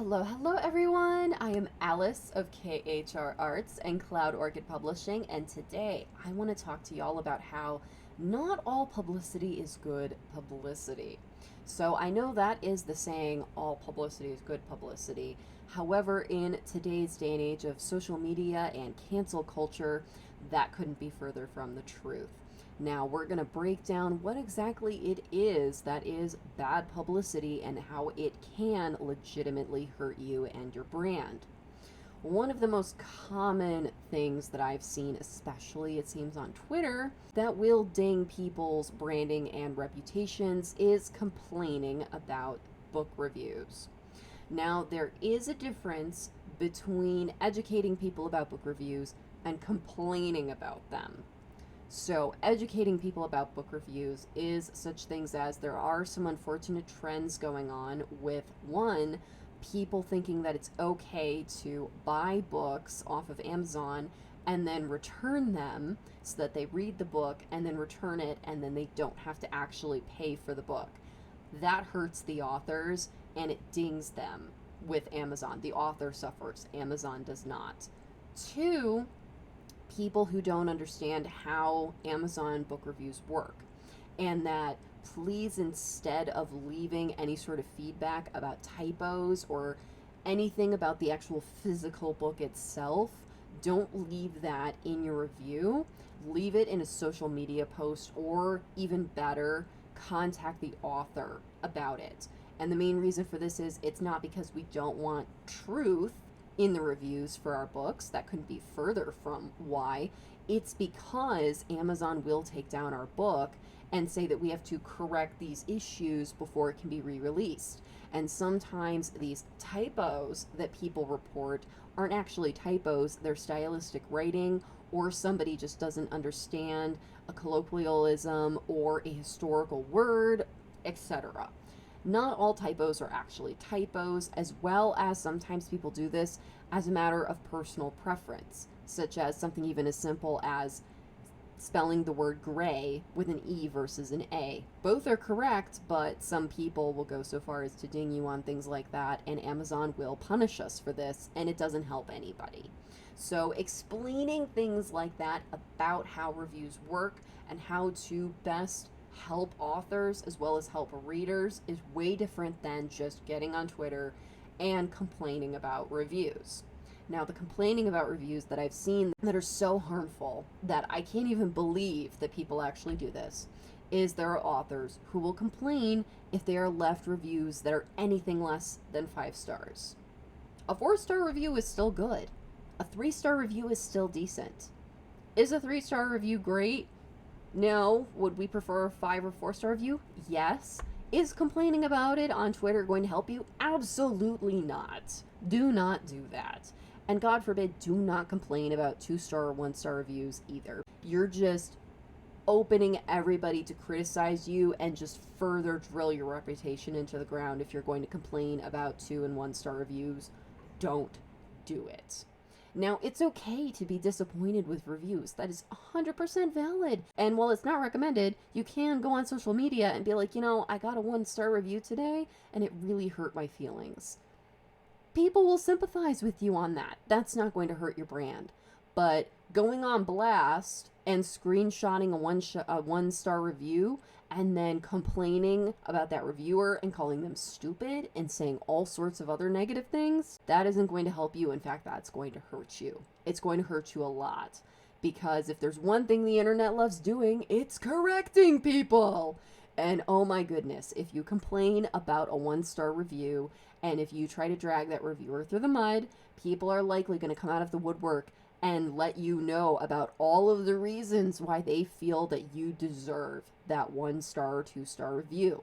Hello everyone! I am Alice of KHR Arts and Cloud Orchid Publishing, and today I want to talk to y'all about how not all publicity is good publicity. So I know that is the saying, all publicity is good publicity. However, in today's day and age of social media and cancel culture, that couldn't be further from the truth. Now, we're going to break down what exactly it is that is bad publicity and how it can legitimately hurt you and your brand. One of the most common things that I've seen, especially it seems on Twitter, that will ding people's branding and reputations is complaining about book reviews. Now, there is a difference between educating people about book reviews and complaining about them. So, educating people about book reviews is such things as there are some unfortunate trends going on with, one, people thinking that it's okay to buy books off of Amazon and then return them so that they read the book and then return it and then they don't have to actually pay for the book. That hurts the authors and it dings them with Amazon. The author suffers, Amazon does not. Two, people who don't understand how Amazon book reviews work, and that please, instead of leaving any sort of feedback about typos or anything about the actual physical book itself, don't leave that in your review. Leave it in a social media post, or even better, contact the author about it. And the main reason for this is it's not because we don't want truth in the reviews for our books. That couldn't be further from why. It's because Amazon will take down our book and say that we have to correct these issues before it can be re-released. And sometimes these typos that people report aren't actually typos, they're stylistic writing, or somebody just doesn't understand a colloquialism or a historical word, etc. Not all typos are actually typos, as well as sometimes people do this as a matter of personal preference, such as something even as simple as spelling the word gray with an E versus an A. Both are correct, but some people will go so far as to ding you on things like that, and Amazon will punish us for this, and it doesn't help anybody. So explaining things like that about how reviews work and how to best help authors as well as help readers is way different than just getting on Twitter and complaining about reviews. Now, the complaining about reviews that I've seen that are so harmful that I can't even believe that people actually do this is there are authors who will complain if they are left reviews that are anything less than 5 stars. A 4-star review is still good. A 3-star review is still decent. Is a 3-star review great? No. Would we prefer a 5 or 4-star review? Yes. Is complaining about it on Twitter going to help you? Absolutely not. Do not do that. And God forbid, do not complain about 2-star or 1-star reviews either. You're just opening everybody to criticize you and just further drill your reputation into the ground if you're going to complain about 2 and 1-star reviews. Don't do it. Now, it's okay to be disappointed with reviews. That is 100% valid. And while it's not recommended, you can go on social media and be like, I got a 1-star review today and it really hurt my feelings. People will sympathize with you on that. That's not going to hurt your brand. But going on blast and screenshotting a 1-star review and then complaining about that reviewer and calling them stupid and saying all sorts of other negative things, that isn't going to help you. In fact, that's going to hurt you. It's going to hurt you a lot. Because if there's one thing the internet loves doing, it's correcting people. And oh my goodness, if you complain about a 1-star review and if you try to drag that reviewer through the mud, people are likely going to come out of the woodwork and let you know about all of the reasons why they feel that you deserve that 1-star or 2-star review.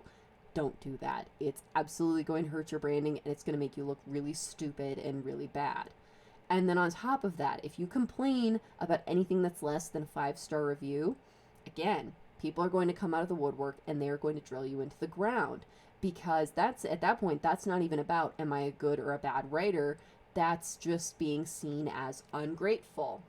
Don't do that. It's absolutely going to hurt your branding and it's going to make you look really stupid and really bad. And then on top of that, if you complain about anything that's less than a 5-star review, again, people are going to come out of the woodwork and they're going to drill you into the ground, because that's, at that point, that's not even about am I a good or a bad writer. That's just being seen as ungrateful.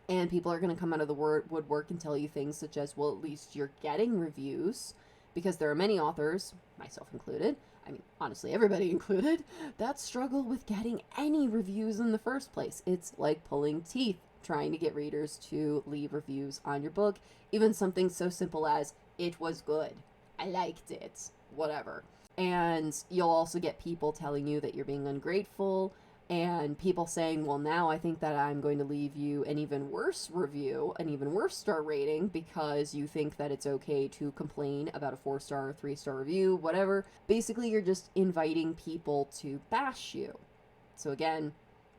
And people are going to come out of the woodwork and tell you things such as, well, at least you're getting reviews, because there are many authors, myself included, I mean, honestly, everybody included, that struggle with getting any reviews in the first place. It's like pulling teeth trying to get readers to leave reviews on your book, even something so simple as, it was good, I liked it, whatever. And you'll also get people telling you that you're being ungrateful, and people saying, well, now I think that I'm going to leave you an even worse review, an even worse star rating, because you think that it's okay to complain about a 4-star or 3-star review, whatever. Basically, you're just inviting people to bash you. So again,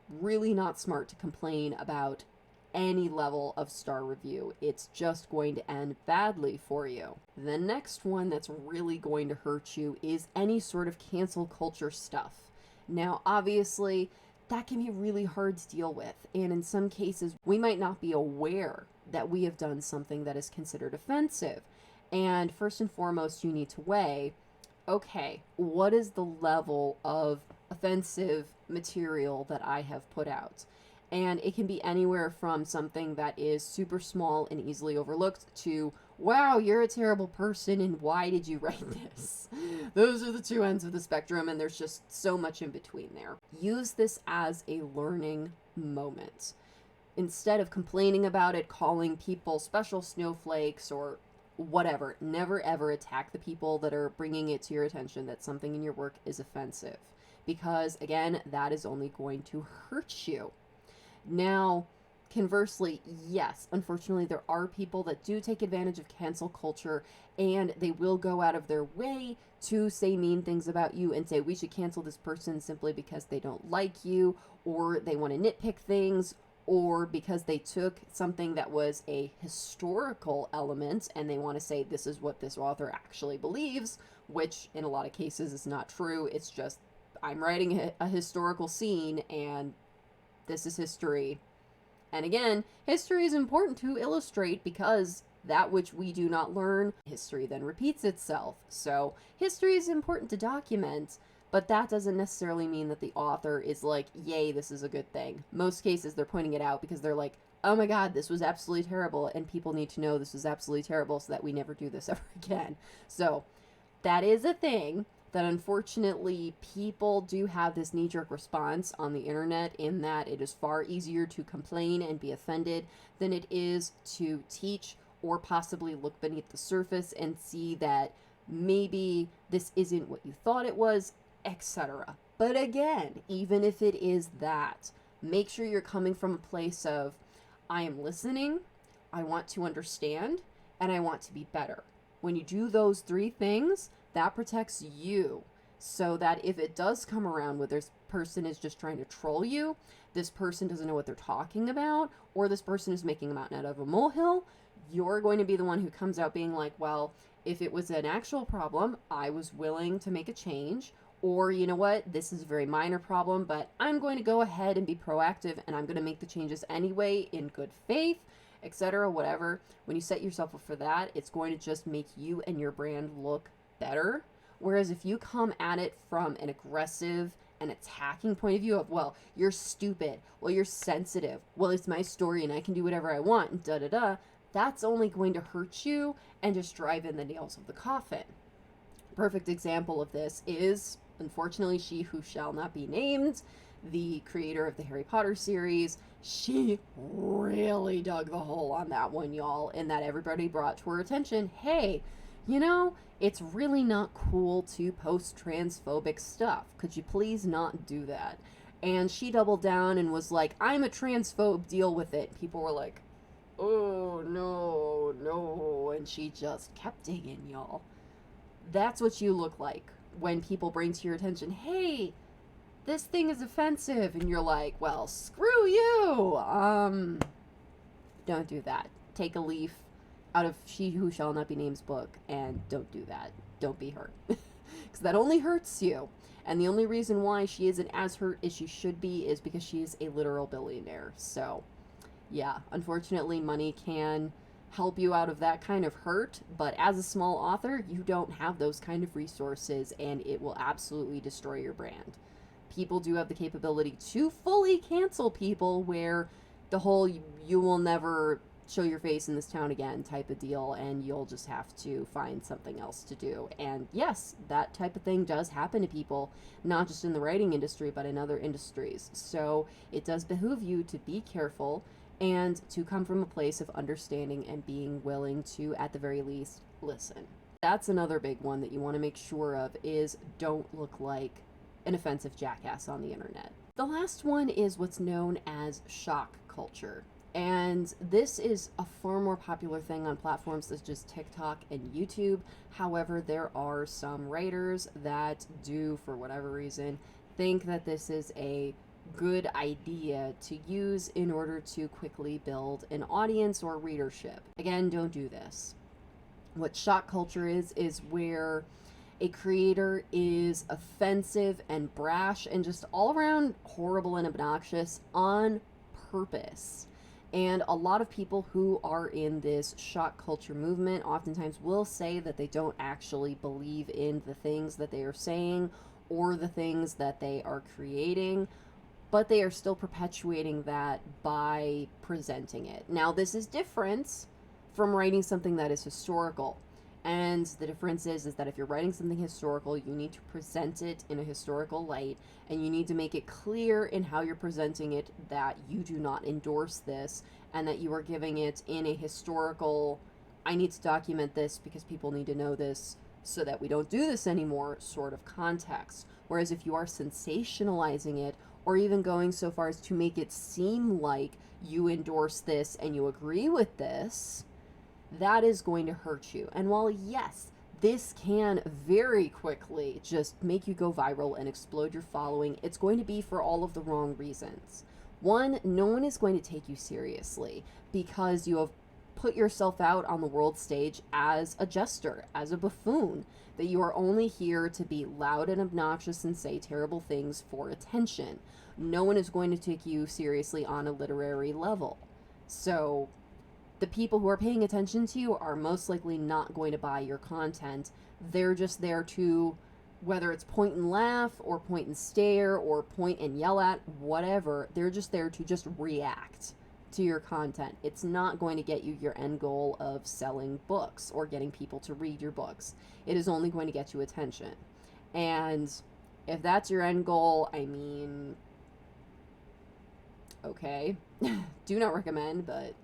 really not smart to complain about any level of star review. It's just going to end badly for you. The next one that's really going to hurt you is any sort of cancel culture stuff. Now, obviously, that can be really hard to deal with, and in some cases, we might not be aware that we have done something that is considered offensive. And first and foremost, you need to weigh, okay, what is the level of offensive material that I have put out? And it can be anywhere from something that is super small and easily overlooked to, wow, you're a terrible person and why did you write this? Those are the two ends of the spectrum, and there's just so much in between there. Use this as a learning moment. Instead of complaining about it, calling people special snowflakes or whatever, never ever attack the people that are bringing it to your attention that something in your work is offensive. Because, again, that is only going to hurt you. Now, conversely, yes, unfortunately, there are people that do take advantage of cancel culture, and they will go out of their way to say mean things about you and say we should cancel this person simply because they don't like you, or they want to nitpick things, or because they took something that was a historical element and they want to say this is what this author actually believes, which in a lot of cases is not true. It's just, I'm writing a historical scene and this is history. And again, history is important to illustrate because that which we do not learn, history then repeats itself. So history is important to document, but that doesn't necessarily mean that the author is like, yay, this is a good thing. Most cases they're pointing it out because they're like, oh my god, this was absolutely terrible, and people need to know this was absolutely terrible so that we never do this ever again. So that is a thing that unfortunately people do have this knee-jerk response on the internet, in that it is far easier to complain and be offended than it is to teach or possibly look beneath the surface and see that maybe this isn't what you thought it was, etc. But again, even if it is that, make sure you're coming from a place of, I am listening, I want to understand, and I want to be better. When you do those three things, that protects you, so that if it does come around where this person is just trying to troll you, this person doesn't know what they're talking about, or this person is making a mountain out of a molehill, you're going to be the one who comes out being like, well, if it was an actual problem, I was willing to make a change, or you know what, this is a very minor problem, but I'm going to go ahead and be proactive, and I'm going to make the changes anyway in good faith, etc., whatever. When you set yourself up for that, it's going to just make you and your brand look better. Whereas if you come at it from an aggressive and attacking point of view of, well, you're stupid, well, you're sensitive, well, it's my story and I can do whatever I want, and da-da-da, that's only going to hurt you and just drive in the nails of the coffin. Perfect example of this is, unfortunately, she who shall not be named, the creator of the Harry Potter series. She really dug the hole on that one, y'all, in that everybody brought to her attention, hey, you know, it's really not cool to post transphobic stuff. Could you please not do that? And she doubled down and was like, I'm a transphobe, deal with it. People were like, oh, no, no. And she just kept digging, y'all. That's what you look like when people bring to your attention, hey, this thing is offensive. And you're like, well, screw you. Don't do that. Take a leaf out of She Who Shall Not Be Named's book, and don't do that. Don't be hurt. Because that only hurts you. And the only reason why she isn't as hurt as she should be is because she is a literal billionaire. So, yeah, unfortunately, money can help you out of that kind of hurt, but as a small author, you don't have those kind of resources, and it will absolutely destroy your brand. People do have the capability to fully cancel people, where the whole you will never show your face in this town again type of deal, and you'll just have to find something else to do. And yes, that type of thing does happen to people, not just in the writing industry, but in other industries. So it does behoove you to be careful and to come from a place of understanding and being willing to, at the very least, listen. That's another big one that you want to make sure of, is don't look like an offensive jackass on the internet. The last one is what's known as shock culture. And this is a far more popular thing on platforms such as TikTok and YouTube. However, there are some writers that do, for whatever reason, think that this is a good idea to use in order to quickly build an audience or readership. Again, don't do this. What shock culture is where a creator is offensive and brash and just all around horrible and obnoxious on purpose. And a lot of people who are in this shock culture movement oftentimes will say that they don't actually believe in the things that they are saying or the things that they are creating, but they are still perpetuating that by presenting it. Now, this is different from writing something that is historical. And the difference is that if you're writing something historical, you need to present it in a historical light, and you need to make it clear in how you're presenting it that you do not endorse this, and that you are giving it in a historical, I need to document this because people need to know this so that we don't do this anymore sort of context. Whereas if you are sensationalizing it, or even going so far as to make it seem like you endorse this and you agree with this, that is going to hurt you. And while yes, this can very quickly just make you go viral and explode your following, it's going to be for all of the wrong reasons. One, no one is going to take you seriously because you have put yourself out on the world stage as a jester, as a buffoon, that you are only here to be loud and obnoxious and say terrible things for attention. No one is going to take you seriously on a literary level. So the people who are paying attention to you are most likely not going to buy your content. They're just there to, whether it's point and laugh or point and stare or point and yell at, whatever, they're just there to just react to your content. It's not going to get you your end goal of selling books or getting people to read your books. It is only going to get you attention. And if that's your end goal, I mean, okay, do not recommend, but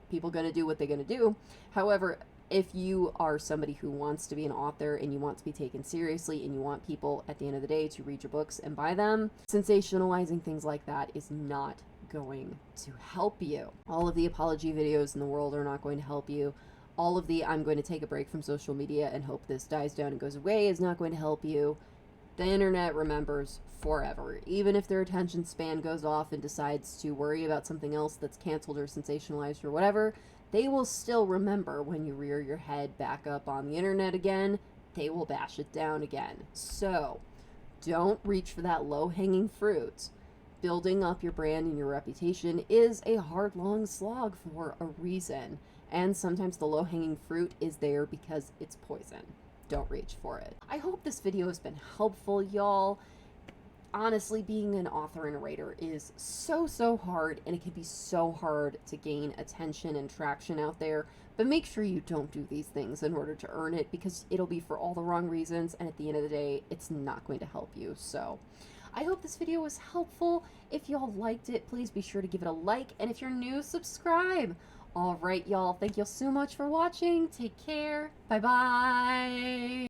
people gonna do what they're gonna do. However, if you are somebody who wants to be an author and you want to be taken seriously and you want people at the end of the day to read your books and buy them, sensationalizing things like that is not going to help you. All of the apology videos in the world are not going to help you. All of the I'm going to take a break from social media and hope this dies down and goes away is not going to help you. The internet remembers forever. Even if their attention span goes off and decides to worry about something else that's canceled or sensationalized or whatever, they will still remember when you rear your head back up on the internet again. They will bash it down again. So don't reach for that low-hanging fruit. Building up your brand and your reputation is a hard, long slog for a reason. And sometimes the low-hanging fruit is there because it's poison. Don't reach for it. I hope this video has been helpful, y'all. Honestly, being an author and a writer is so hard, and it can be so hard to gain attention and traction out there. But make sure you don't do these things in order to earn it, because it'll be for all the wrong reasons, and at the end of the day, it's not going to help you. So I hope this video was helpful. If y'all liked it, please be sure to give it a like, and if you're new, subscribe. All right, y'all. Thank you so much for watching. Take care. Bye-bye.